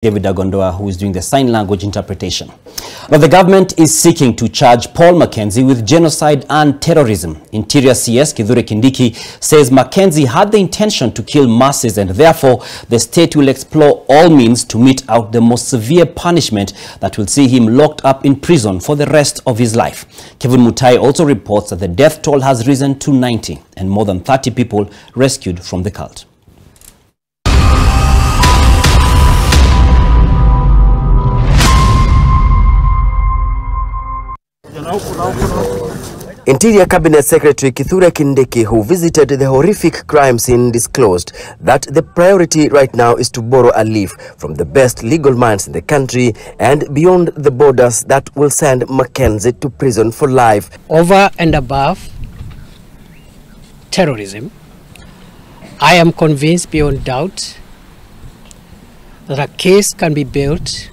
David Agondoa, who is doing the sign language interpretation. Now, the government is seeking to charge Paul Mackenzie with genocide and terrorism. Interior CS Kithure Kindiki says Mackenzie had the intention to kill masses, and therefore the state will explore all means to mete out the most severe punishment that will see him locked up in prison for the rest of his life. Kevin Mutai also reports that the death toll has risen to 90 and more than 30 people rescued from the cult. Interior Cabinet Secretary Kithure Kindiki, who visited the horrific crime scene, disclosed that the priority right now is to borrow a leaf from the best legal minds in the country and beyond the borders that will send Mackenzie to prison for life. Over and above terrorism, I am convinced beyond doubt that a case can be built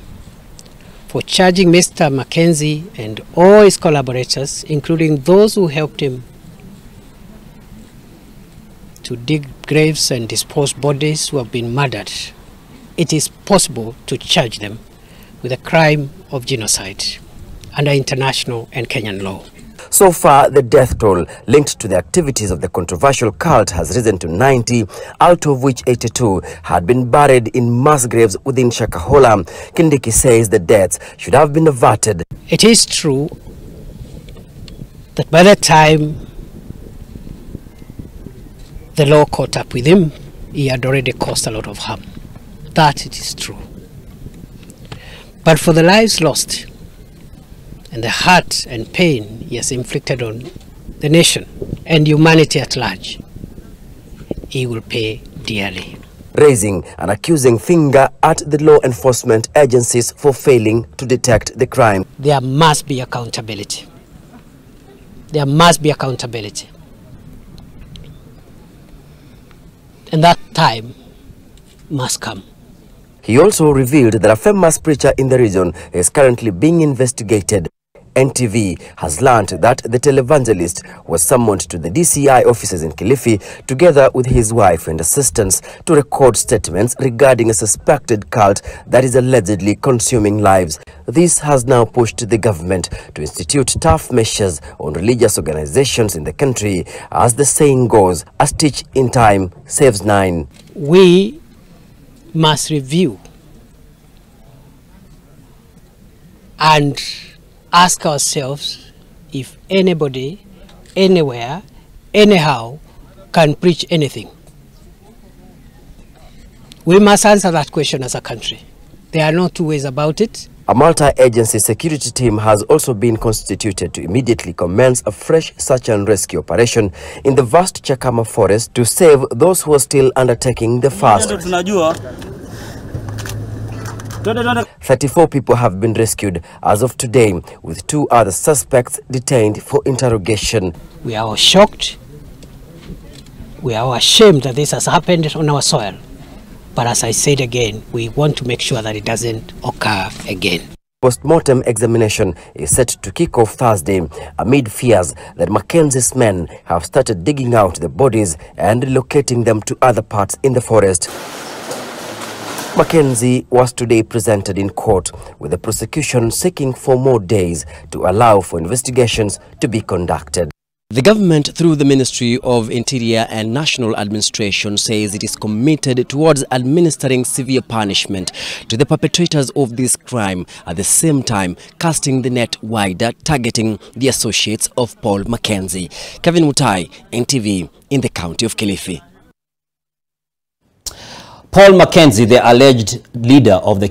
for charging Mr. Mackenzie and all his collaborators, including those who helped him to dig graves and dispose bodies who have been murdered. It is possible to charge them with a crime of genocide under international and Kenyan law. So far, the death toll linked to the activities of the controversial cult has risen to 90, out of which 82 had been buried in mass graves within Shakahola. Kindiki says the deaths should have been averted. It is true that by the time the law caught up with him, he had already caused a lot of harm. That it is true. But for the lives lost and the hurt and pain he has inflicted on the nation and humanity at large, he will pay dearly. Raising an accusing finger at the law enforcement agencies for failing to detect the crime. There must be accountability. There must be accountability. And that time must come. He also revealed that a famous preacher in the region is currently being investigated. NTV has learned that the televangelist was summoned to the DCI offices in Kilifi together with his wife and assistants to record statements regarding a suspected cult that is allegedly consuming lives. This has now pushed the government to institute tough measures on religious organizations in the country. As the saying goes, a stitch in time saves 9. We must review and ask ourselves if anybody, anywhere, anyhow can preach anything. We must answer that question as a country. There are no two ways about it. A multi-agency security team has also been constituted to immediately commence a fresh search and rescue operation in the vast Chakama forest to save those who are still undertaking the fast. 34 people have been rescued as of today, with 2 other suspects detained for interrogation. We are all shocked. We are all ashamed that this has happened on our soil. But as I said again, we want to make sure that it doesn't occur again. Post-mortem examination is set to kick off Thursday amid fears that Mackenzie's men have started digging out the bodies and relocating them to other parts in the forest. Mackenzie was today presented in court, with the prosecution seeking for more days to allow for investigations to be conducted. The government, through the Ministry of Interior and National Administration, says it is committed towards administering severe punishment to the perpetrators of this crime, at the same time casting the net wider, targeting the associates of Paul Mackenzie. Kevin Mutai, NTV, in the county of Kilifi. Paul Mackenzie, the alleged leader of the